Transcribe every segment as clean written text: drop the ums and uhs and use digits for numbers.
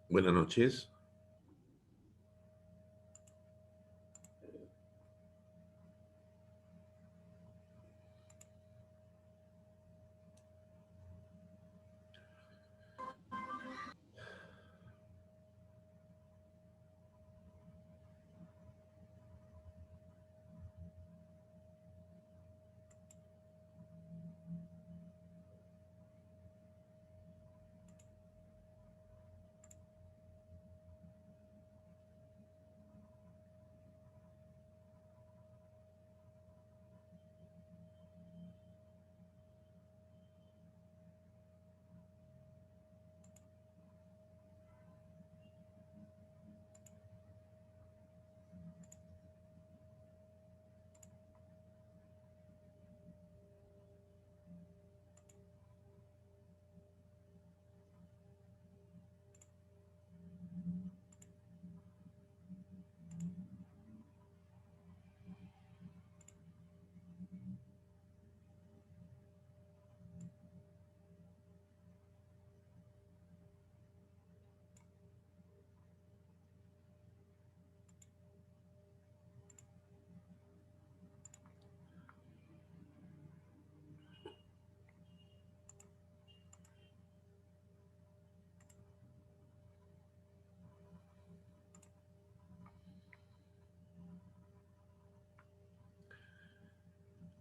Buenas noches.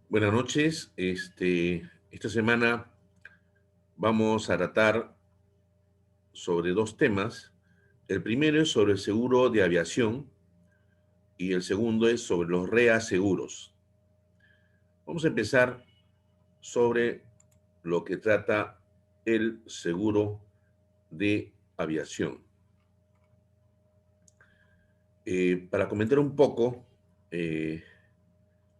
Buenas noches. Esta semana vamos a tratar sobre dos temas. El primero es sobre el seguro de aviación y el segundo es sobre los reaseguros. Vamos a empezar sobre lo que trata el seguro de aviación. Para comentar un poco,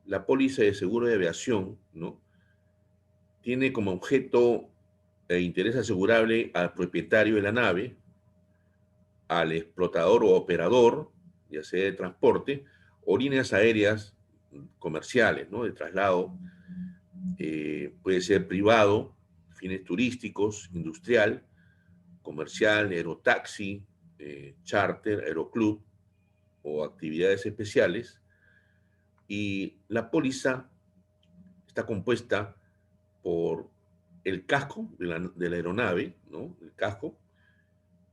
la póliza de seguro de aviación, ¿no?, tiene como objeto e interés asegurable al propietario de la nave, al explotador o operador, ya sea de transporte, o líneas aéreas comerciales, ¿no?, de traslado, puede ser privado, fines turísticos, industrial, comercial, aerotaxi, charter, aeroclub o actividades especiales. Y la póliza está compuesta por el casco de la aeronave, ¿no?, el casco,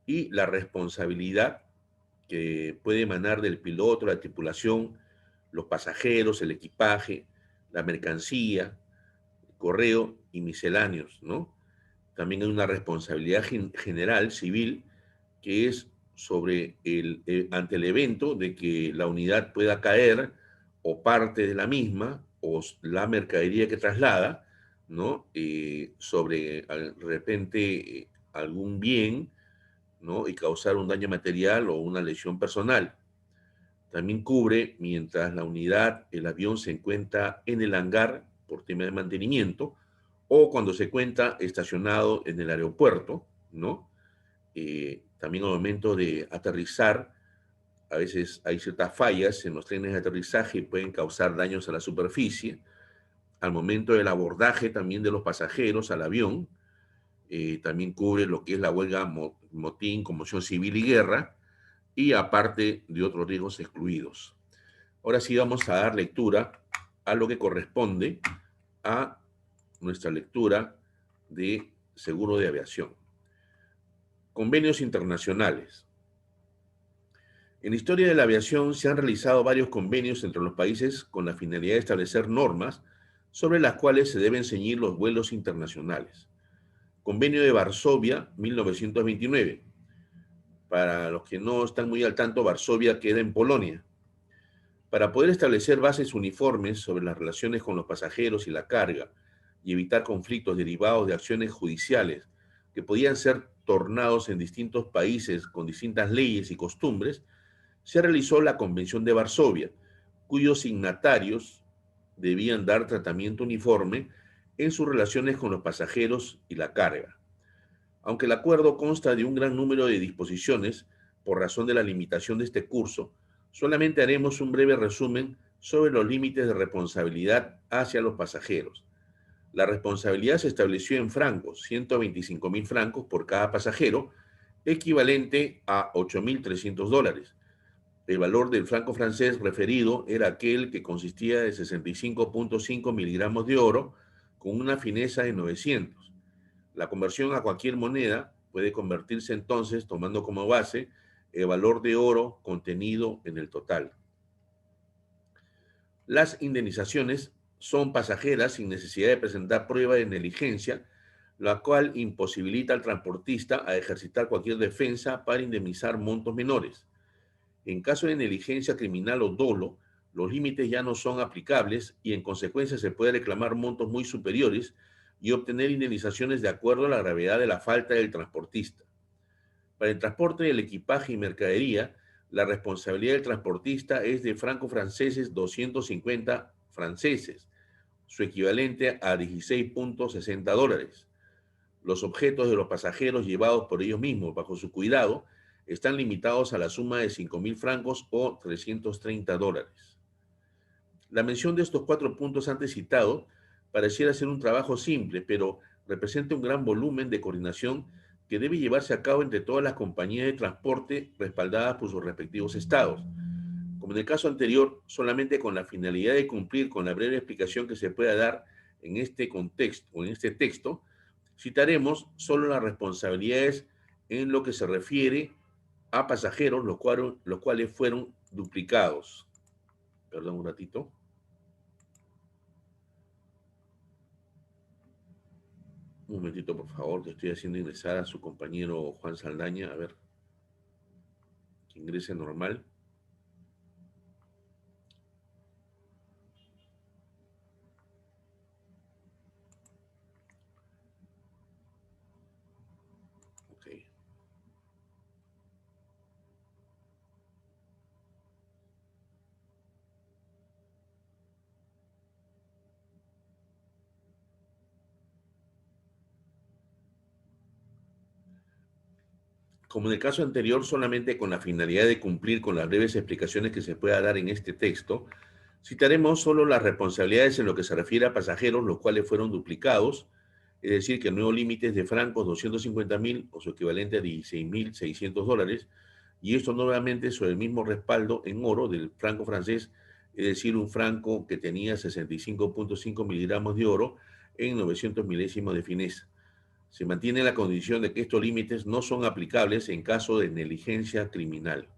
y la responsabilidad que puede emanar del piloto, la tripulación, los pasajeros, el equipaje, la mercancía, el correo y misceláneos, ¿no? También hay una responsabilidad general civil que es sobre ante el evento de que la unidad pueda caer o parte de la misma o la mercadería que traslada, ¿no? Sobre de repente algún bien, ¿no?, y causar un daño material o una lesión personal. También cubre mientras la unidad, el avión se encuentra en el hangar por tema de mantenimiento o cuando se encuentra estacionado en el aeropuerto, ¿no? También al momento de aterrizar, a veces hay ciertas fallas en los trenes de aterrizaje y pueden causar daños a la superficie. Al momento del abordaje también de los pasajeros al avión, también cubre lo que es la huelga, motín, conmoción civil y guerra, y aparte de otros riesgos excluidos. Ahora sí vamos a dar lectura a lo que corresponde a nuestra lectura de seguro de aviación. Convenios internacionales. En la historia de la aviación se han realizado varios convenios entre los países con la finalidad de establecer normas sobre las cuales se deben ceñir los vuelos internacionales. Convenio de Varsovia, 1929. Para los que no están muy al tanto, Varsovia queda en Polonia. Para poder establecer bases uniformes sobre las relaciones con los pasajeros y la carga y evitar conflictos derivados de acciones judiciales que podían ser tornados en distintos países con distintas leyes y costumbres, se realizó la Convención de Varsovia, cuyos signatarios debían dar tratamiento uniforme en sus relaciones con los pasajeros y la carga. Aunque el acuerdo consta de un gran número de disposiciones, por razón de la limitación de este curso, solamente haremos un breve resumen sobre los límites de responsabilidad hacia los pasajeros. La responsabilidad se estableció en francos, 125.000 francos por cada pasajero, equivalente a 8.300 dólares. El valor del franco francés referido era aquel que consistía de 65.5 miligramos de oro con una fineza de 900. La conversión a cualquier moneda puede convertirse entonces tomando como base el valor de oro contenido en el total. Las indemnizaciones son pasajeras sin necesidad de presentar prueba de negligencia, la cual imposibilita al transportista a ejercitar cualquier defensa para indemnizar montos menores. En caso de negligencia criminal o dolo, los límites ya no son aplicables y en consecuencia se puede reclamar montos muy superiores y obtener indemnizaciones de acuerdo a la gravedad de la falta del transportista. Para el transporte del equipaje y mercadería, la responsabilidad del transportista es de francos franceses 250 franceses, su equivalente a 16.60 dólares. Los objetos de los pasajeros llevados por ellos mismos bajo su cuidado están limitados a la suma de 5.000 francos o 330 dólares. La mención de estos 4 puntos antes citados pareciera ser un trabajo simple, pero representa un gran volumen de coordinación que debe llevarse a cabo entre todas las compañías de transporte respaldadas por sus respectivos estados. Como en el caso anterior, solamente con la finalidad de cumplir con la breve explicación que se pueda dar en este contexto o en este texto, citaremos solo las responsabilidades en lo que se refiere a pasajeros, los cuales fueron duplicados. Perdón un ratito. Un momentito, por favor, que estoy haciendo ingresar a su compañero Juan Saldaña. A ver, que ingrese normal. Ok. Como en el caso anterior, solamente con la finalidad de cumplir con las breves explicaciones que se pueda dar en este texto, citaremos solo las responsabilidades en lo que se refiere a pasajeros, los cuales fueron duplicados, es decir, que el nuevo límite es de francos 250.000 o su equivalente a 16.600 dólares, y esto nuevamente sobre el mismo respaldo en oro del franco francés, es decir, un franco que tenía 65.5 miligramos de oro en 900 milésimos de fineza. Se mantiene la condición de que estos límites no son aplicables en caso de negligencia criminal.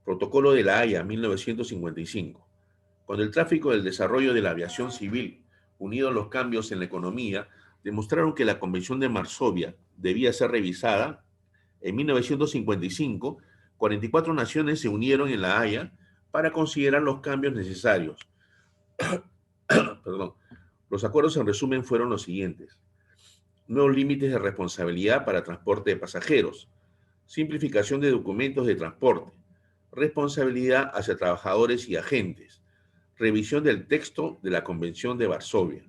Protocolo de la Haya, 1955. Cuando el tráfico del desarrollo de la aviación civil, unido a los cambios en la economía, demostraron que la Convención de Varsovia debía ser revisada, en 1955, 44 naciones se unieron en la Haya para considerar los cambios necesarios. Perdón. Los acuerdos en resumen fueron los siguientes: nuevos límites de responsabilidad para transporte de pasajeros, simplificación de documentos de transporte, responsabilidad hacia trabajadores y agentes, revisión del texto de la Convención de Varsovia.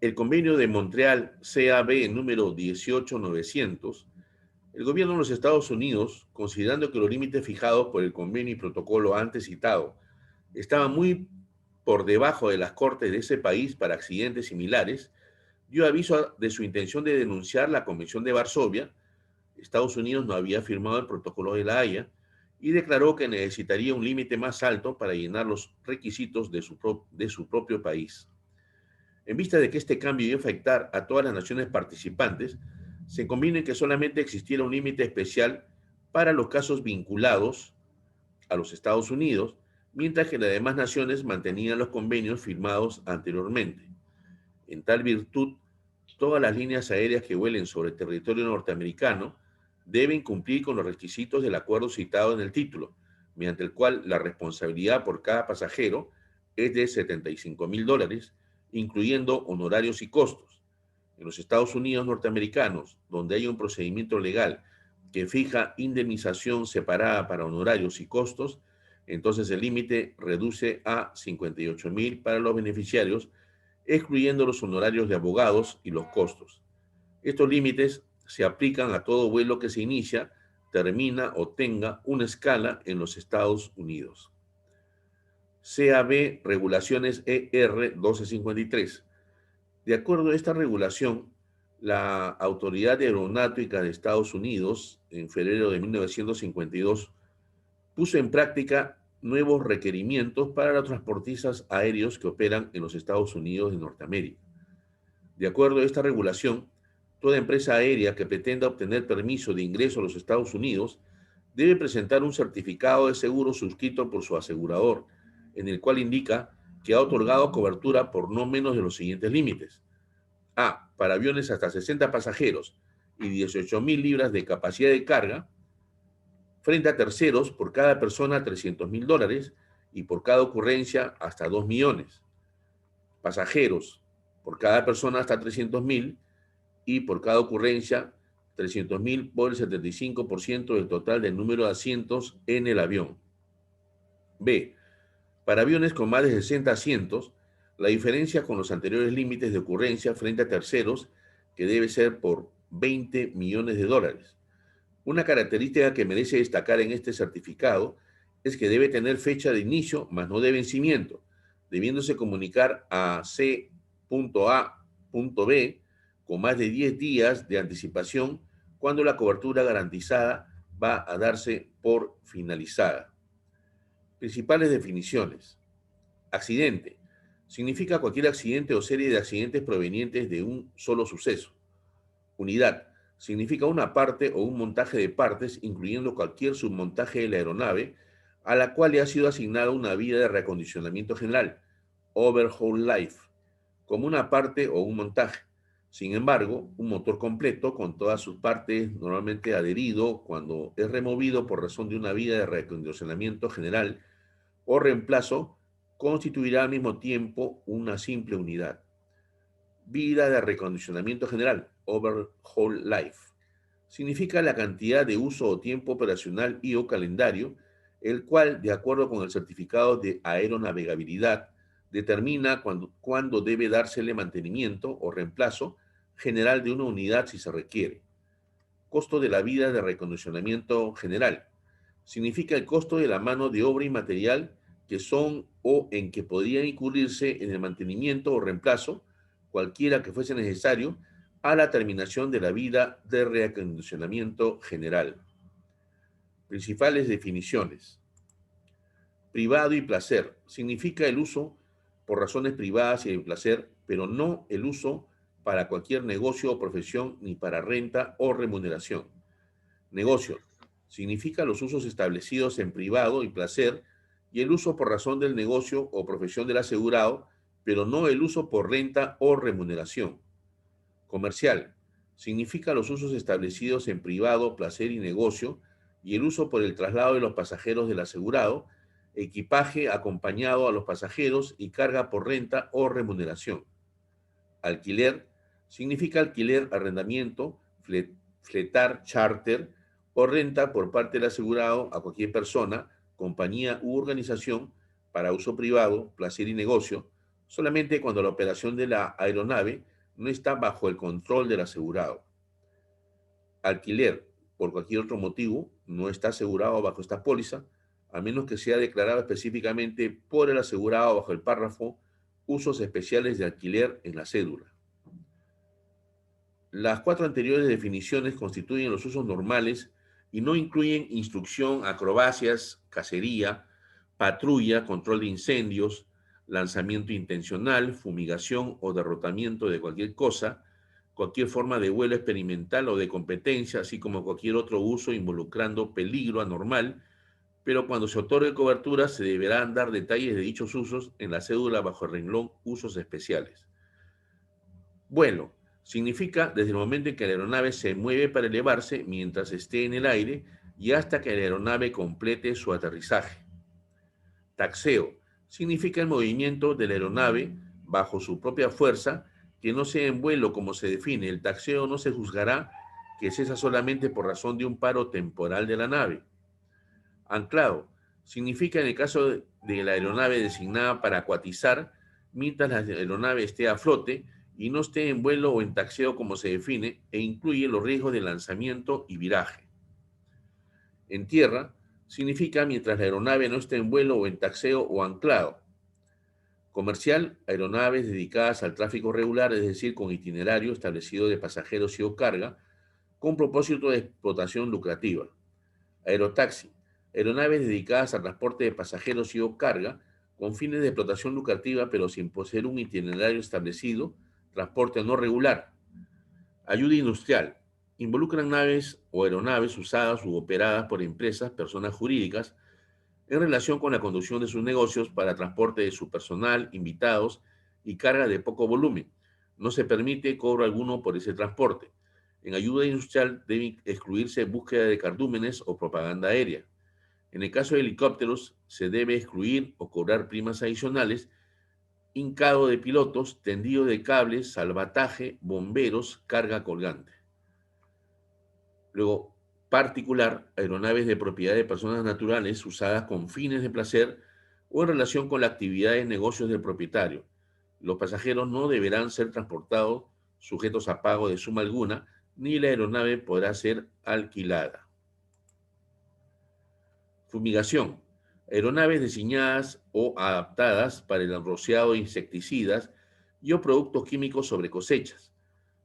El convenio de Montreal CAB número 18900, el gobierno de los Estados Unidos, considerando que los límites fijados por el convenio y protocolo antes citado estaban muy por debajo de las cortes de ese país para accidentes similares, dio aviso de su intención de denunciar la Convención de Varsovia. Estados Unidos no había firmado el protocolo de la Haya y declaró que necesitaría un límite más alto para llenar los requisitos de su propio país. En vista de que este cambio iba a afectar a todas las naciones participantes, se convino en que solamente existiera un límite especial para los casos vinculados a los Estados Unidos, mientras que las demás naciones mantenían los convenios firmados anteriormente. En tal virtud, todas las líneas aéreas que vuelen sobre el territorio norteamericano deben cumplir con los requisitos del acuerdo citado en el título, mediante el cual la responsabilidad por cada pasajero es de 75.000 dólares, incluyendo honorarios y costos. En los Estados Unidos norteamericanos, donde hay un procedimiento legal que fija indemnización separada para honorarios y costos, entonces el límite reduce a 58.000 para los beneficiarios, excluyendo los honorarios de abogados y los costos. Estos límites se aplican a todo vuelo que se inicia, termina o tenga una escala en los Estados Unidos. CAB Regulaciones ER 1253. De acuerdo a esta regulación, La Autoridad Aeronáutica de Estados Unidos, en febrero de 1952, puso en práctica nuevos requerimientos para los transportistas aéreos que operan en los Estados Unidos de Norteamérica. De acuerdo a esta regulación, toda empresa aérea que pretenda obtener permiso de ingreso a los Estados Unidos debe presentar un certificado de seguro suscrito por su asegurador, en el cual indica que ha otorgado cobertura por no menos de los siguientes límites. A. Para aviones hasta 60 pasajeros y 18.000 libras de capacidad de carga, frente a terceros por cada persona $300.000 y por cada ocurrencia hasta 2 millones. Pasajeros por cada persona hasta 300.000 y por cada ocurrencia 300.000 por el 75% del total del número de asientos en el avión. B. Para aviones con más de 60 asientos, la diferencia con los anteriores límites de ocurrencia frente a terceros, que debe ser por $20 millones. Una característica que merece destacar en este certificado es que debe tener fecha de inicio, más no de vencimiento, debiéndose comunicar a C.A.B con más de 10 días de anticipación cuando la cobertura garantizada va a darse por finalizada. Principales definiciones. Accidente. Significa cualquier accidente o serie de accidentes provenientes de un solo suceso. Unidad. Significa una parte o un montaje de partes, incluyendo cualquier submontaje de la aeronave, a la cual le ha sido asignada una vida de reacondicionamiento general, overhaul life, como una parte o un montaje. Sin embargo, un motor completo con todas sus partes normalmente adherido cuando es removido por razón de una vida de reacondicionamiento general o reemplazo, constituirá al mismo tiempo una simple unidad. Vida de recondicionamiento general, overhaul life. Significa la cantidad de uso o tiempo operacional y o calendario, el cual, de acuerdo con el certificado de aeronavegabilidad, determina cuándo debe dársele mantenimiento o reemplazo general de una unidad si se requiere. Costo de la vida de recondicionamiento general. Significa el costo de la mano de obra y material que son o en que podrían incurrirse en el mantenimiento o reemplazo, cualquiera que fuese necesario, a la terminación de la vida de reacondicionamiento general. Principales definiciones. Privado y placer. Significa el uso por razones privadas y de placer, pero no el uso para cualquier negocio o profesión ni para renta o remuneración. Negocio. Significa los usos establecidos en privado y placer y el uso por razón del negocio o profesión del asegurado, pero no el uso por renta o remuneración. Comercial. Significa los usos establecidos en privado, placer y negocio y el uso por el traslado de los pasajeros del asegurado, equipaje acompañado a los pasajeros y carga por renta o remuneración. Alquiler. Significa alquiler, arrendamiento, fletar, charter o renta por parte del asegurado a cualquier persona, compañía u organización para uso privado, placer y negocio, solamente cuando la operación de la aeronave no está bajo el control del asegurado. Alquiler, por cualquier otro motivo, no está asegurado bajo esta póliza, a menos que sea declarado específicamente por el asegurado bajo el párrafo Usos especiales de alquiler en la cédula. Las 4 anteriores definiciones constituyen los usos normales y no incluyen instrucción, acrobacias, cacería, patrulla, control de incendios, lanzamiento intencional, fumigación o derrotamiento de cualquier cosa, cualquier forma de vuelo experimental o de competencia, así como cualquier otro uso involucrando peligro anormal, pero cuando se otorgue cobertura se deberán dar detalles de dichos usos en la cédula bajo el renglón Usos especiales. Vuelo. Significa desde el momento en que la aeronave se mueve para elevarse mientras esté en el aire y hasta que la aeronave complete su aterrizaje. Taxeo. Significa el movimiento de la aeronave bajo su propia fuerza que no sea en vuelo como se define. El taxeo no se juzgará que cesa solamente por razón de un paro temporal de la nave. Anclado. Significa en el caso de la aeronave designada para acuatizar mientras la aeronave esté a flote y no esté en vuelo o en taxeo como se define, e incluye los riesgos de lanzamiento y viraje. En tierra, significa mientras la aeronave no esté en vuelo o en taxeo o anclado. Comercial, aeronaves dedicadas al tráfico regular, es decir, con itinerario establecido de pasajeros y o carga, con propósito de explotación lucrativa. Aerotaxi, aeronaves dedicadas al transporte de pasajeros y o carga, con fines de explotación lucrativa, pero sin poseer un itinerario establecido, transporte no regular. Ayuda industrial, involucran naves o aeronaves usadas u operadas por empresas, personas jurídicas, en relación con la conducción de sus negocios para transporte de su personal, invitados y carga de poco volumen. No se permite cobro alguno por ese transporte. En ayuda industrial debe excluirse búsqueda de cardúmenes o propaganda aérea. En el caso de helicópteros, se debe excluir o cobrar primas adicionales, hincado de pilotos, tendido de cables, salvataje, bomberos, carga colgante. Luego, particular, aeronaves de propiedad de personas naturales usadas con fines de placer o en relación con la actividad de negocios del propietario. Los pasajeros no deberán ser transportados sujetos a pago de suma alguna, ni la aeronave podrá ser alquilada. Fumigación. Aeronaves diseñadas o adaptadas para el rociado de insecticidas y o productos químicos sobre cosechas.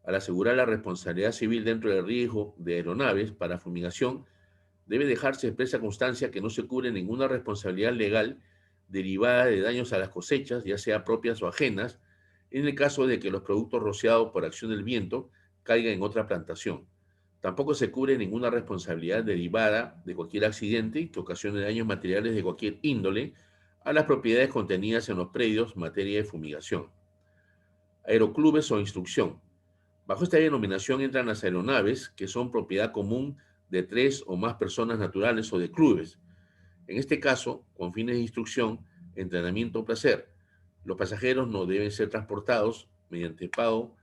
Al asegurar la responsabilidad civil dentro del riesgo de aeronaves para fumigación, debe dejarse expresa constancia que no se cubre ninguna responsabilidad legal derivada de daños a las cosechas, ya sea propias o ajenas, en el caso de que los productos rociados por acción del viento caigan en otra plantación. Tampoco se cubre ninguna responsabilidad derivada de cualquier accidente que ocasione daños materiales de cualquier índole a las propiedades contenidas en los predios en materia de fumigación. Aeroclubes o instrucción. Bajo esta denominación entran las aeronaves que son propiedad común de 3 o más personas naturales o de clubes. En este caso, con fines de instrucción, entrenamiento o placer, los pasajeros no deben ser transportados mediante pago,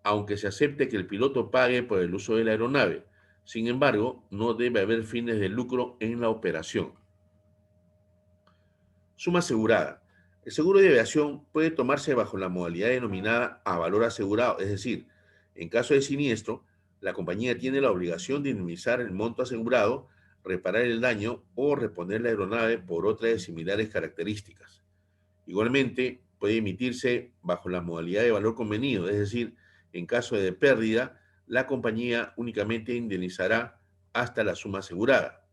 aunque se acepte que el piloto pague por el uso de la aeronave. Sin embargo, no debe haber fines de lucro en la operación. Suma asegurada. El seguro de aviación puede tomarse bajo la modalidad denominada a valor asegurado, es decir, en caso de siniestro, la compañía tiene la obligación de indemnizar el monto asegurado, reparar el daño o reponer la aeronave por otra de similares características. Igualmente, puede emitirse bajo la modalidad de valor convenido, es decir, en caso de pérdida, la compañía únicamente indemnizará hasta la suma asegurada.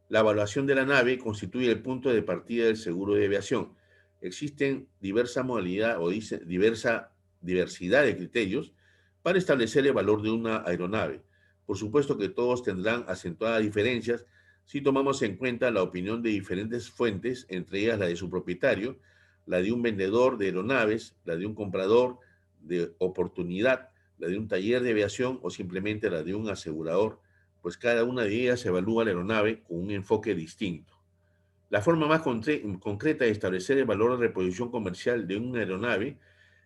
La evaluación de la nave constituye el punto de partida del seguro de aviación. Existen diversa modalidad o diversidad de criterios para establecer el valor de una aeronave. Por supuesto que todos tendrán acentuadas diferencias si tomamos en cuenta la opinión de diferentes fuentes, entre ellas la de su propietario, la de un vendedor de aeronaves, la de un comprador de oportunidad, la de un taller de aviación o simplemente la de un asegurador, pues cada una de ellas evalúa la aeronave con un enfoque distinto. La forma más concreta de establecer el valor de reposición comercial de una aeronave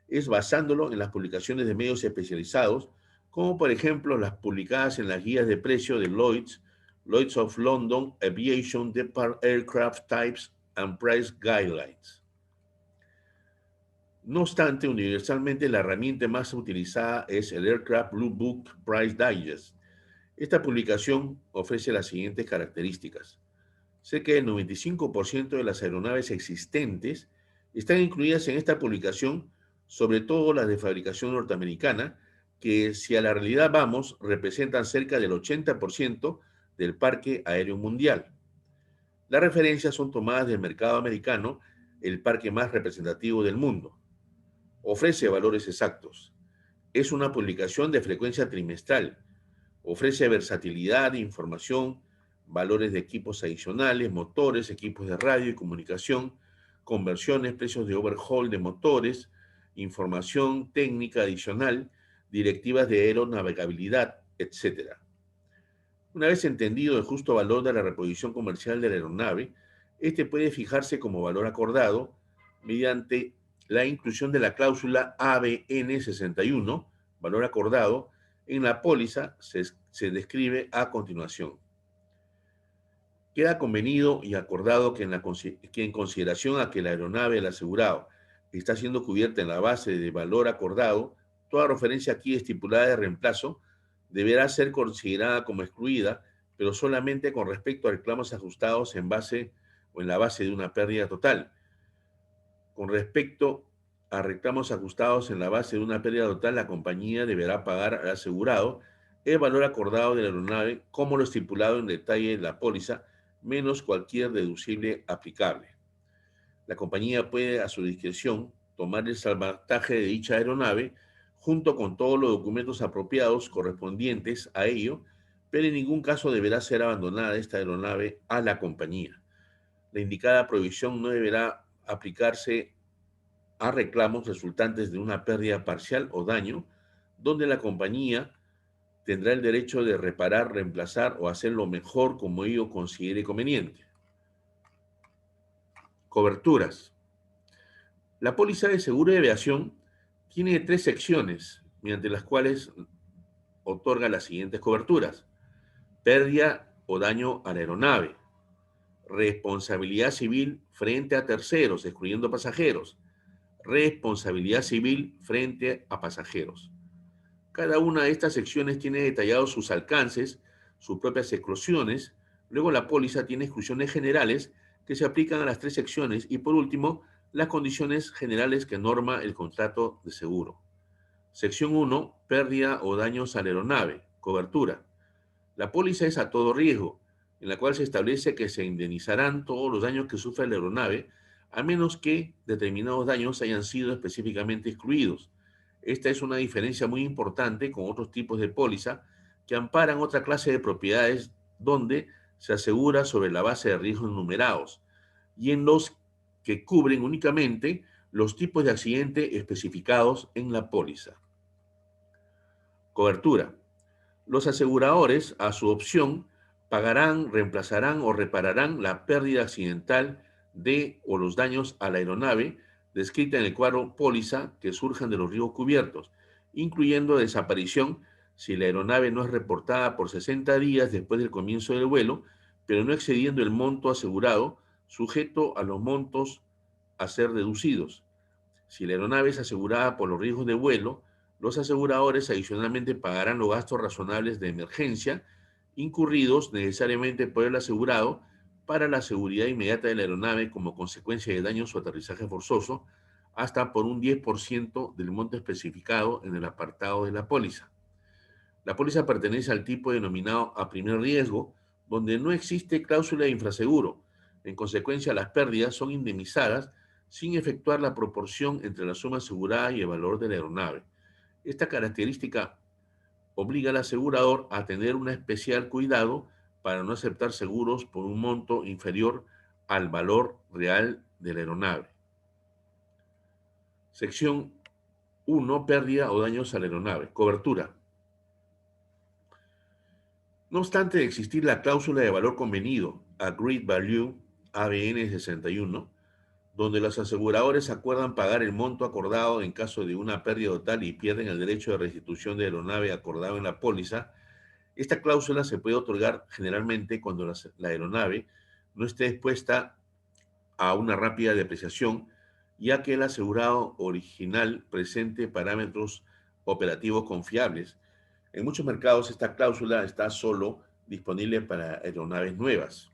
es basándolo en las publicaciones de medios especializados, como por ejemplo las publicadas en las guías de precio de Lloyd's of London Aviation Depart Aircraft Types and Price Guidelines. No obstante, universalmente la herramienta más utilizada es el Aircraft Blue Book Price Digest. Esta publicación ofrece las siguientes características. Cerca del 95% de las aeronaves existentes están incluidas en esta publicación, sobre todo las de fabricación norteamericana, que si a la realidad vamos, representan cerca del 80% del parque aéreo mundial. Las referencias son tomadas del mercado americano, el parque más representativo del mundo. Ofrece valores exactos. Es una publicación de frecuencia trimestral. Ofrece versatilidad, información, valores de equipos adicionales, motores, equipos de radio y comunicación, conversiones, precios de overhaul de motores, información técnica adicional, directivas de aeronavegabilidad, etc. Una vez entendido el justo valor de la reposición comercial de la aeronave, este puede fijarse como valor acordado mediante la inclusión de la cláusula ABN 61, valor acordado, en la póliza se describe a continuación. Queda convenido y acordado que en consideración a que la aeronave del asegurado está siendo cubierta en la base de valor acordado, toda referencia aquí estipulada de reemplazo deberá ser considerada como excluida, pero solamente con respecto a reclamos ajustados en base o en la base de una pérdida total. Con respecto a reclamos ajustados en la base de una pérdida total, la compañía deberá pagar al asegurado el valor acordado de la aeronave, como lo estipulado en detalle en la póliza, menos cualquier deducible aplicable. La compañía puede, a su discreción, tomar el salvataje de dicha aeronave junto con todos los documentos apropiados correspondientes a ello, pero en ningún caso deberá ser abandonada esta aeronave a la compañía. La indicada prohibición no deberá aplicarse a reclamos resultantes de una pérdida parcial o daño, donde la compañía tendrá el derecho de reparar, reemplazar o hacerlo mejor como ello considere conveniente. Coberturas. La póliza de seguro de aviación tiene 3 secciones, mediante las cuales otorga las siguientes coberturas: pérdida o daño a la aeronave, responsabilidad civil frente a terceros, excluyendo pasajeros, responsabilidad civil frente a pasajeros. Cada una de estas secciones tiene detallados sus alcances, sus propias exclusiones. Luego la póliza tiene exclusiones generales que se aplican a las 3 secciones y por último las condiciones generales que norma el contrato de seguro. Sección 1. Pérdida o daños a la aeronave. Cobertura. La póliza es a todo riesgo, en la cual se establece que se indemnizarán todos los daños que sufra la aeronave, a menos que determinados daños hayan sido específicamente excluidos. Esta es una diferencia muy importante con otros tipos de póliza que amparan otra clase de propiedades donde se asegura sobre la base de riesgos numerados y en los que cubren únicamente los tipos de accidente especificados en la póliza. Cobertura. Los aseguradores, a su opción, pagarán, reemplazarán o repararán la pérdida accidental de o los daños a la aeronave descrita en el cuadro póliza que surjan de los riesgos cubiertos, incluyendo desaparición si la aeronave no es reportada por 60 días después del comienzo del vuelo, pero no excediendo el monto asegurado, sujeto a los montos a ser deducidos. Si la aeronave es asegurada por los riesgos de vuelo, los aseguradores adicionalmente pagarán los gastos razonables de emergencia incurridos necesariamente por el asegurado para la seguridad inmediata de la aeronave como consecuencia de daños o aterrizaje forzoso, hasta por un 10% del monto especificado en el apartado de la póliza. La póliza pertenece al tipo denominado a primer riesgo, donde no existe cláusula de infraseguro. En consecuencia, las pérdidas son indemnizadas sin efectuar la proporción entre la suma asegurada y el valor de la aeronave. Esta característica obliga al asegurador a tener un especial cuidado para no aceptar seguros por un monto inferior al valor real de la aeronave. Sección 1. Pérdida o daños a la aeronave. Cobertura. No obstante de existir la cláusula de valor convenido, Agreed Value, ABN 61, donde los aseguradores acuerdan pagar el monto acordado en caso de una pérdida total y pierden el derecho de restitución de aeronave acordado en la póliza, esta cláusula se puede otorgar generalmente cuando la aeronave no esté expuesta a una rápida depreciación, ya que el asegurado original presente parámetros operativos confiables. En muchos mercados esta cláusula está solo disponible para aeronaves nuevas.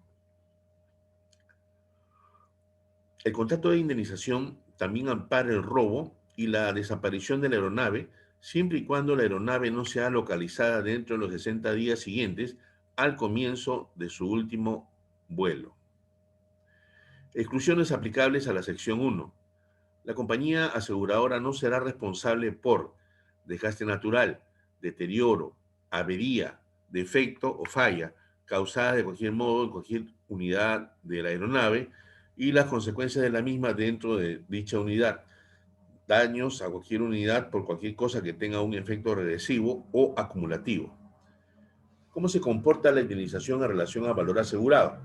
El contrato de indemnización también ampara el robo y la desaparición de la aeronave, siempre y cuando la aeronave no sea localizada dentro de los 60 días siguientes al comienzo de su último vuelo. Exclusiones aplicables a la sección 1. La compañía aseguradora no será responsable por desgaste natural, deterioro, avería, defecto o falla causada de cualquier modo en cualquier unidad de la aeronave y las consecuencias de la misma dentro de dicha unidad. Daños a cualquier unidad por cualquier cosa que tenga un efecto regresivo o acumulativo. ¿Cómo se comporta la indemnización en relación al valor asegurado?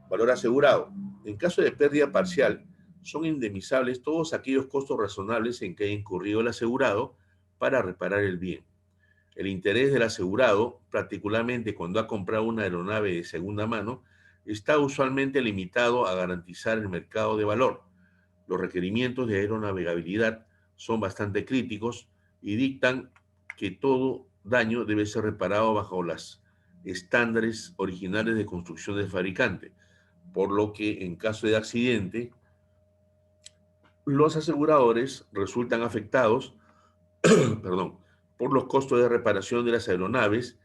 Valor asegurado. En caso de pérdida parcial, son indemnizables todos aquellos costos razonables en que haya incurrido el asegurado para reparar el bien. El interés del asegurado, particularmente cuando ha comprado una aeronave de segunda mano, está usualmente limitado a garantizar el mercado de valor. Los requerimientos de aeronavegabilidad son bastante críticos y dictan que todo daño debe ser reparado bajo los estándares originales de construcción del fabricante, por lo que en caso de accidente Los aseguradores resultan afectados, perdón, por los costos de reparación de las aeronaves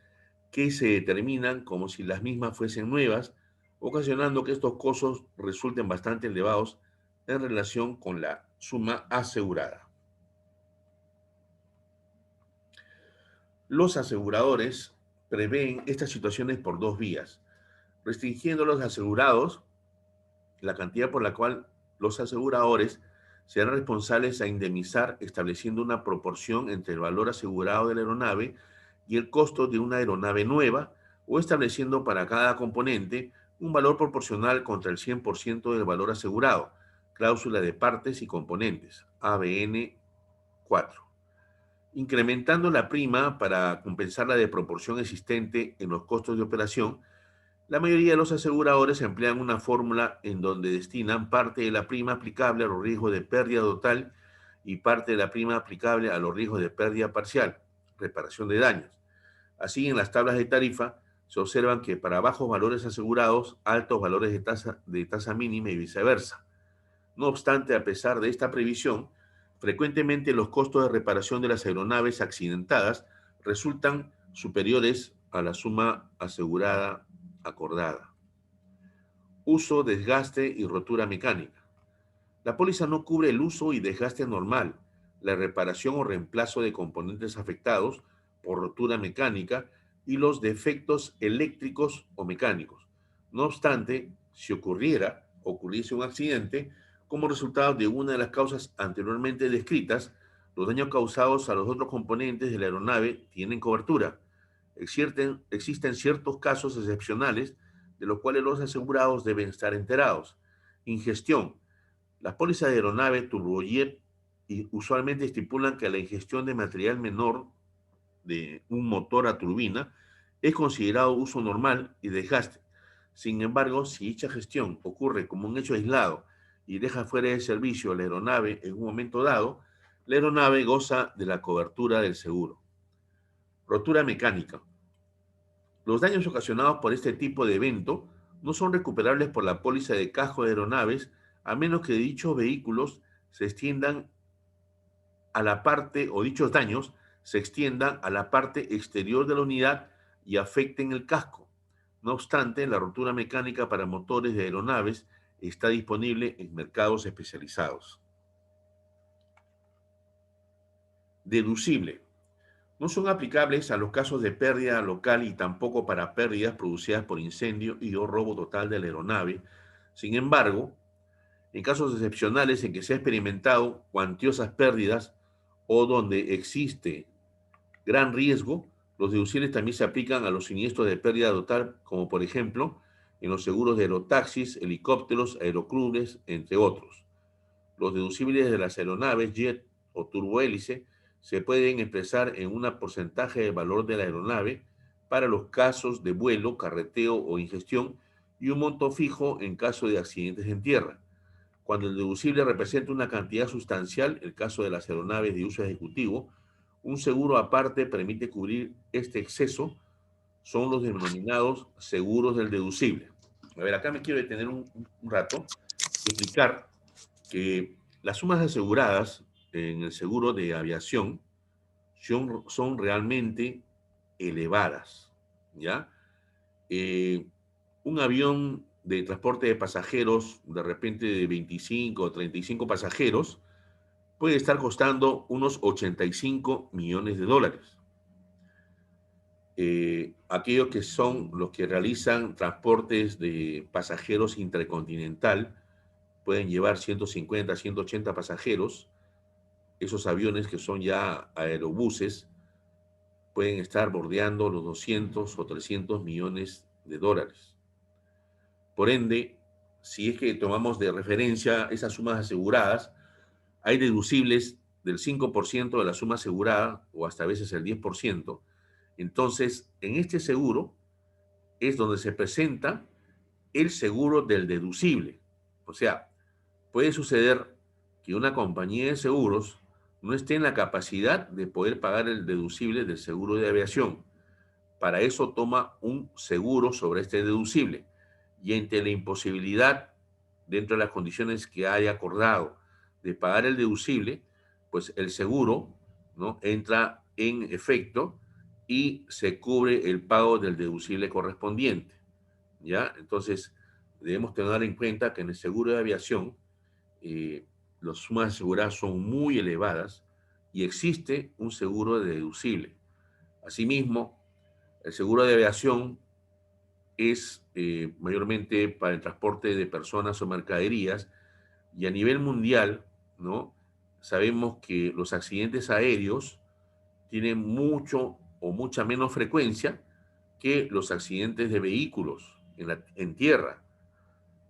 que se determinan como si las mismas fuesen nuevas, ocasionando que estos costos resulten bastante elevados en relación con la suma asegurada. Los aseguradores prevén estas situaciones por dos vías, restringiendo a los asegurados la cantidad por la cual los aseguradores serán responsables a indemnizar, estableciendo una proporción entre el valor asegurado de la aeronave y el costo de una aeronave nueva, o estableciendo para cada componente un valor proporcional contra el 100% del valor asegurado, cláusula de partes y componentes, ABN 4, incrementando la prima para compensar la desproporción existente en los costos de operación. La mayoría de los aseguradores emplean una fórmula en donde destinan parte de la prima aplicable a los riesgos de pérdida total y parte de la prima aplicable a los riesgos de pérdida parcial, reparación de daños. Así, en las tablas de tarifa se observan que para bajos valores asegurados, altos valores de tasa mínima y viceversa. No obstante, a pesar de esta previsión, frecuentemente los costos de reparación de las aeronaves accidentadas resultan superiores a la suma asegurada acordada. Uso, desgaste y rotura mecánica. La póliza no cubre el uso y desgaste normal, la reparación o reemplazo de componentes afectados por rotura mecánica y los defectos eléctricos o mecánicos. No obstante, si ocurriese un accidente, como resultado de una de las causas anteriormente descritas, los daños causados a los otros componentes de la aeronave tienen cobertura. Existen ciertos casos excepcionales de los cuales los asegurados deben estar enterados. Ingestión. Las pólizas de aeronave turbojet usualmente estipulan que la ingestión de material menor de un motor a turbina es considerado uso normal y desgaste. Sin embargo, si dicha gestión ocurre como un hecho aislado y deja fuera de servicio la aeronave en un momento dado, la aeronave goza de la cobertura del seguro. Rotura mecánica. Los daños ocasionados por este tipo de evento no son recuperables por la póliza de casco de aeronaves a menos que dichos vehículos se extiendan a la parte, o dichos daños se extiendan a la parte exterior de la unidad y afecten el casco. No obstante, la rotura mecánica para motores de aeronaves está disponible en mercados especializados. Deducible. No son aplicables a los casos de pérdida local y tampoco para pérdidas producidas por incendio y o robo total de la aeronave. Sin embargo, en casos excepcionales en que se ha experimentado cuantiosas pérdidas o donde existe gran riesgo, los deducibles también se aplican a los siniestros de pérdida total, como por ejemplo en los seguros de aerotaxis, helicópteros, aeroclunes, entre otros. Los deducibles de las aeronaves, jet o turbohélice se pueden expresar en un porcentaje del valor de la aeronave para los casos de vuelo, carreteo o ingestión y un monto fijo en caso de accidentes en tierra. Cuando el deducible representa una cantidad sustancial, el caso de las aeronaves de uso ejecutivo, un seguro aparte permite cubrir este exceso, son los denominados seguros del deducible. A ver, acá me quiero detener un rato y explicar que las sumas aseguradas en el seguro de aviación son realmente elevadas, ¿ya? Eh, un avión de transporte de pasajeros, de repente de 25 o 35 pasajeros, puede estar costando unos 85 millones de dólares. Aquellos que son los que realizan transportes de pasajeros intercontinental pueden llevar 150, 180 pasajeros. Esos aviones que son ya aerobuses pueden estar bordeando los 200 o 300 millones de dólares. Por ende, si es que tomamos de referencia esas sumas aseguradas, hay deducibles del 5% de la suma asegurada o hasta a veces el 10%. Entonces, en este seguro es donde se presenta el seguro del deducible. O sea, puede suceder que una compañía de seguros no esté en la capacidad de poder pagar el deducible del seguro de aviación. Para eso toma un seguro sobre este deducible y ante la imposibilidad, dentro de las condiciones que haya acordado, de pagar el deducible, pues el seguro, ¿no?, entra en efecto y se cubre el pago del deducible correspondiente, ¿ya? Entonces, debemos tener en cuenta que en el seguro de aviación las sumas aseguradas son muy elevadas y existe un seguro de deducible. Asimismo, el seguro de aviación es mayormente para el transporte de personas o mercaderías, y a nivel mundial, ¿no?, sabemos que los accidentes aéreos tienen mucho o mucha menos frecuencia que los accidentes de vehículos en tierra,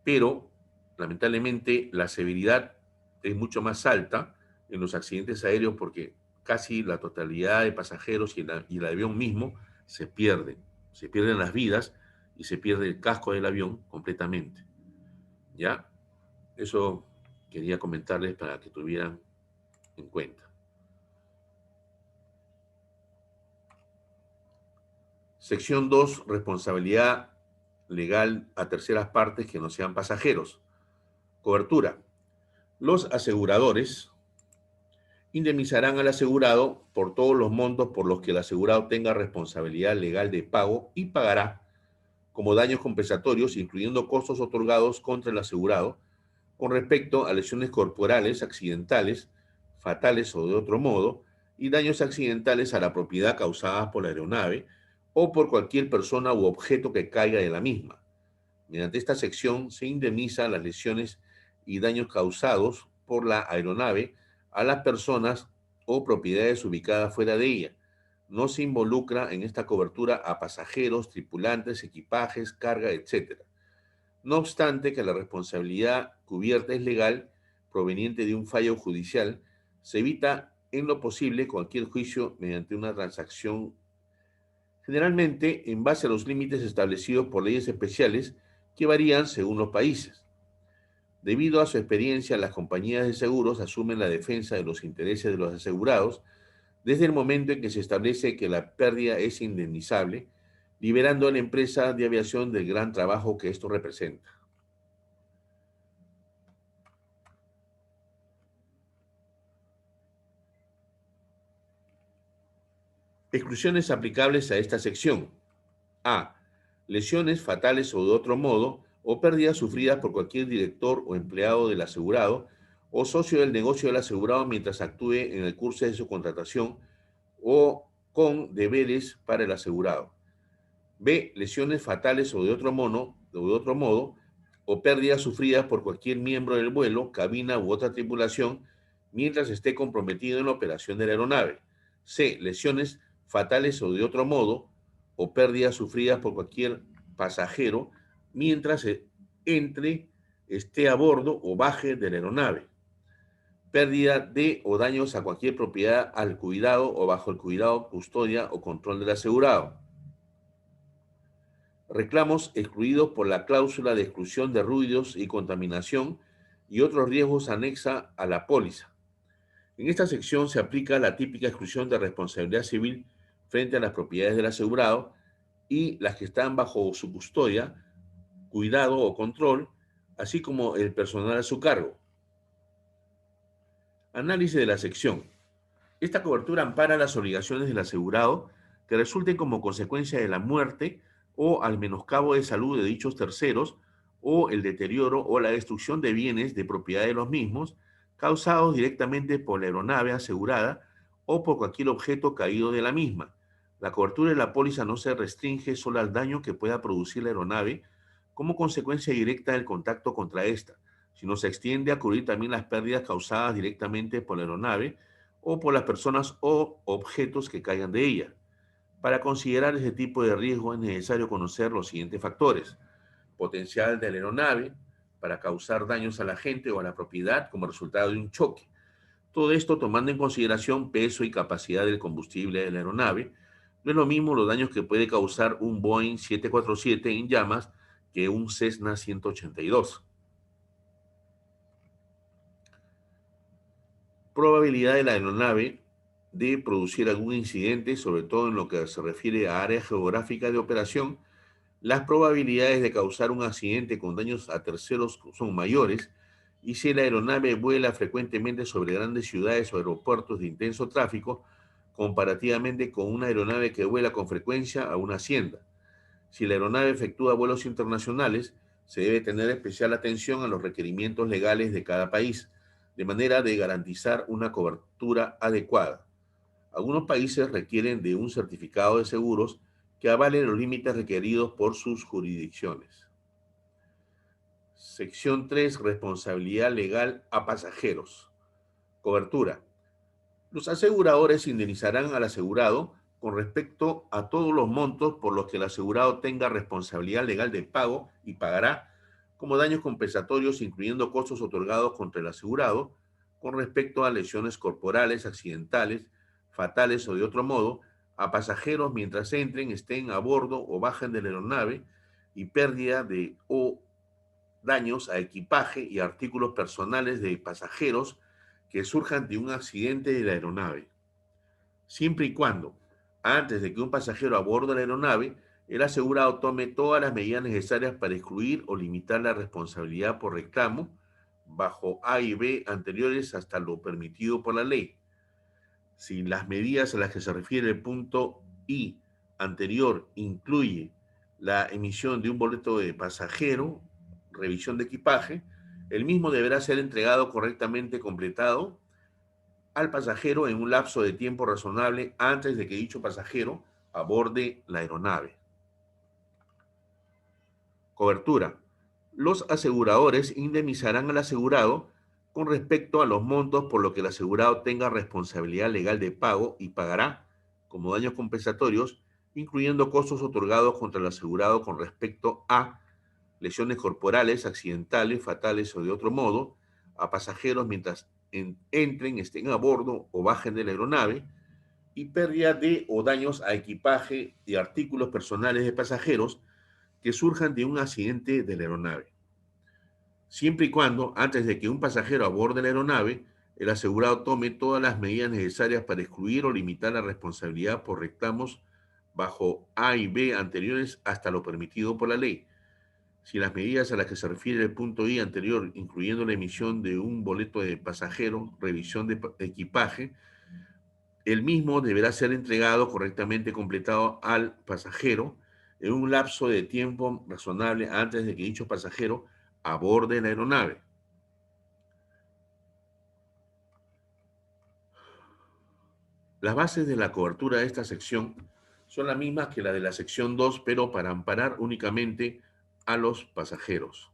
pero lamentablemente la severidad es mucho más alta en los accidentes aéreos porque casi la totalidad de pasajeros y el avión mismo se pierden las vidas y se pierde el casco del avión completamente. ¿Ya? Eso quería comentarles para que tuvieran en cuenta. Sección 2, responsabilidad legal a terceras partes que no sean pasajeros. Cobertura. Los aseguradores indemnizarán al asegurado por todos los montos por los que el asegurado tenga responsabilidad legal de pago y pagará como daños compensatorios, incluyendo costos otorgados contra el asegurado con respecto a lesiones corporales, accidentales, fatales o de otro modo, y daños accidentales a la propiedad causadas por la aeronave o por cualquier persona u objeto que caiga de la misma. Mediante esta sección se indemniza las lesiones y daños causados por la aeronave a las personas o propiedades ubicadas fuera de ella. No se involucra en esta cobertura a pasajeros, tripulantes, equipajes, carga, etc. No obstante que la responsabilidad cubierta es legal, proveniente de un fallo judicial, se evita en lo posible cualquier juicio mediante una transacción, generalmente en base a los límites establecidos por leyes especiales que varían según los países. Debido a su experiencia, las compañías de seguros asumen la defensa de los intereses de los asegurados desde el momento en que se establece que la pérdida es indemnizable, liberando a la empresa de aviación del gran trabajo que esto representa. Exclusiones aplicables a esta sección. A. Lesiones fatales o de otro modo, o pérdidas sufridas por cualquier director o empleado del asegurado o socio del negocio del asegurado mientras actúe en el curso de su contratación o con deberes para el asegurado. B. Lesiones fatales o de otro modo, o pérdidas sufridas por cualquier miembro del vuelo, cabina u otra tripulación mientras esté comprometido en la operación de la aeronave. C. Lesiones fatales o de otro modo, o pérdidas sufridas por cualquier pasajero mientras esté a bordo o baje de la aeronave. Pérdida de o daños a cualquier propiedad al cuidado o bajo el cuidado, custodia o control del asegurado. Reclamos excluidos por la cláusula de exclusión de ruidos y contaminación y otros riesgos anexa a la póliza. En esta sección se aplica la típica exclusión de responsabilidad civil frente a las propiedades del asegurado y las que están bajo su custodia, cuidado o control, así como el personal a su cargo. Análisis de la sección. Esta cobertura ampara las obligaciones del asegurado que resulten como consecuencia de la muerte o al menoscabo de salud de dichos terceros o el deterioro o la destrucción de bienes de propiedad de los mismos causados directamente por la aeronave asegurada o por cualquier objeto caído de la misma. La cobertura de la póliza no se restringe solo al daño que pueda producir la aeronave como consecuencia directa del contacto contra esta, sino se extiende a cubrir también las pérdidas causadas directamente por la aeronave o por las personas o objetos que caigan de ella. Para considerar ese tipo de riesgo es necesario conocer los siguientes factores: potencial de la aeronave para causar daños a la gente o a la propiedad como resultado de un choque. Todo esto tomando en consideración peso y capacidad del combustible de la aeronave. No es lo mismo los daños que puede causar un Boeing 747 en llamas que un Cessna 182. Probabilidad de la aeronave de producir algún incidente, sobre todo en lo que se refiere a área geográfica de operación. Las probabilidades de causar un accidente con daños a terceros son mayores y si la aeronave vuela frecuentemente sobre grandes ciudades o aeropuertos de intenso tráfico, comparativamente con una aeronave que vuela con frecuencia a una hacienda. Si la aeronave efectúa vuelos internacionales, se debe tener especial atención a los requerimientos legales de cada país, de manera de garantizar una cobertura adecuada. Algunos países requieren de un certificado de seguros que avale los límites requeridos por sus jurisdicciones. Sección 3. Responsabilidad legal a pasajeros. Cobertura. Los aseguradores indemnizarán al asegurado con respecto a todos los montos por los que el asegurado tenga responsabilidad legal de pago y pagará como daños compensatorios, incluyendo costos otorgados contra el asegurado con respecto a lesiones corporales, accidentales, fatales o de otro modo, a pasajeros mientras entren, estén a bordo o bajen de la aeronave y pérdida de o daños a equipaje y artículos personales de pasajeros que surjan de un accidente de la aeronave, siempre y cuando, antes de que un pasajero aborde la aeronave, el asegurado tome todas las medidas necesarias para excluir o limitar la responsabilidad por reclamo bajo A y B anteriores hasta lo permitido por la ley. Si las medidas a las que se refiere el punto I anterior incluye la emisión de un boleto de pasajero, revisión de equipaje, el mismo deberá ser entregado correctamente completado al pasajero en un lapso de tiempo razonable antes de que dicho pasajero aborde la aeronave. Cobertura. Los aseguradores indemnizarán al asegurado con respecto a los montos por lo que el asegurado tenga responsabilidad legal de pago y pagará como daños compensatorios, incluyendo costos otorgados contra el asegurado con respecto a lesiones corporales, accidentales, fatales o de otro modo, a pasajeros mientras entren, estén a bordo o bajen de la aeronave, y pérdida de o daños a equipaje y artículos personales de pasajeros que surjan de un accidente de la aeronave. Siempre y cuando, antes de que un pasajero aborde la aeronave, el asegurado tome todas las medidas necesarias para excluir o limitar la responsabilidad por reclamos bajo A y B anteriores hasta lo permitido por la ley. Si las medidas a las que se refiere el punto I anterior, incluyendo la emisión de un boleto de pasajero, revisión de equipaje, el mismo deberá ser entregado correctamente completado al pasajero en un lapso de tiempo razonable antes de que dicho pasajero aborde la aeronave. Las bases de la cobertura de esta sección son las mismas que la de la sección 2, pero para amparar únicamente a los pasajeros.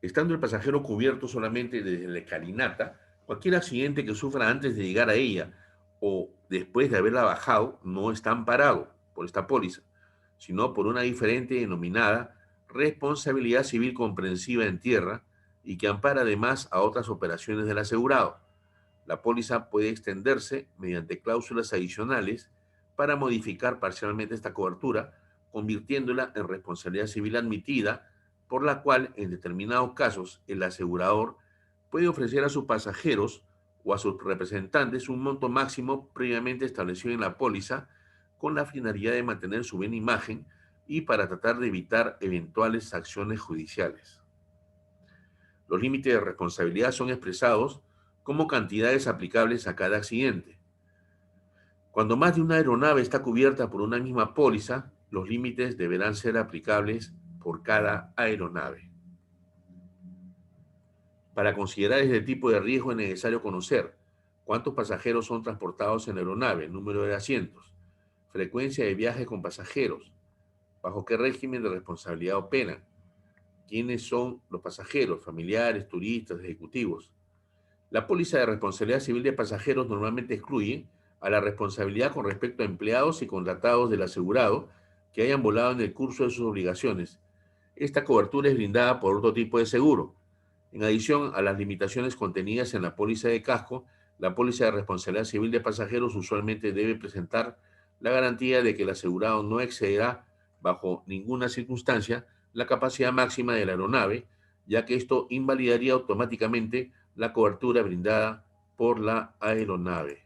Estando el pasajero cubierto solamente desde la escalinata, cualquier accidente que sufra antes de llegar a ella o después de haberla bajado no está amparado por esta póliza, sino por una diferente denominada responsabilidad civil comprensiva en tierra y que ampara además a otras operaciones del asegurado. La póliza puede extenderse mediante cláusulas adicionales para modificar parcialmente esta cobertura, convirtiéndola en responsabilidad civil admitida, por la cual, en determinados casos, el asegurador puede ofrecer a sus pasajeros o a sus representantes un monto máximo previamente establecido en la póliza con la finalidad de mantener su buena imagen y para tratar de evitar eventuales acciones judiciales. Los límites de responsabilidad son expresados como cantidades aplicables a cada accidente. Cuando más de una aeronave está cubierta por una misma póliza, los límites deberán ser aplicables por cada aeronave. Para considerar este tipo de riesgo es necesario conocer cuántos pasajeros son transportados en la aeronave, número de asientos, frecuencia de viajes con pasajeros, bajo qué régimen de responsabilidad operan, quiénes son los pasajeros, familiares, turistas, ejecutivos. La póliza de responsabilidad civil de pasajeros normalmente excluye a la responsabilidad con respecto a empleados y contratados del asegurado que hayan volado en el curso de sus obligaciones. Esta cobertura es brindada por otro tipo de seguro. En adición a las limitaciones contenidas en la póliza de casco, la póliza de responsabilidad civil de pasajeros usualmente debe presentar la garantía de que el asegurado no excederá bajo ninguna circunstancia la capacidad máxima de la aeronave, ya que esto invalidaría automáticamente la cobertura brindada por la aeronave.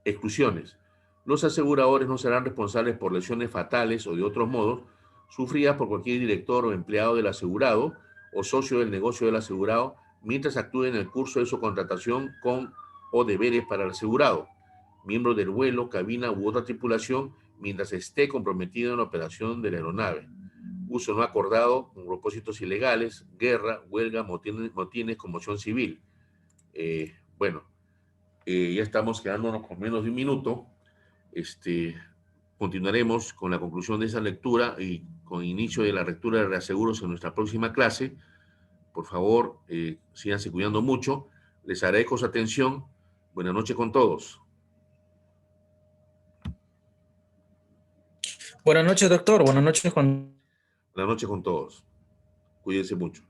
Exclusiones. Los aseguradores no serán responsables por lesiones fatales o de otros modos sufridas por cualquier director o empleado del asegurado o socio del negocio del asegurado mientras actúe en el curso de su contratación con o deberes para el asegurado, miembro del vuelo, cabina u otra tripulación mientras esté comprometido en la operación de la aeronave. Uso no acordado con propósitos ilegales, guerra, huelga, motines, conmoción civil. Bueno, ya estamos quedándonos con menos de un minuto. Continuaremos con la conclusión de esa lectura y con inicio de la lectura de reaseguros en nuestra próxima clase. Por favor, síganse cuidando mucho. Les agradezco su atención. Buenas noches con todos. Buenas noches, doctor. Buenas noches, Juan. Buenas noches con todos. Cuídense mucho.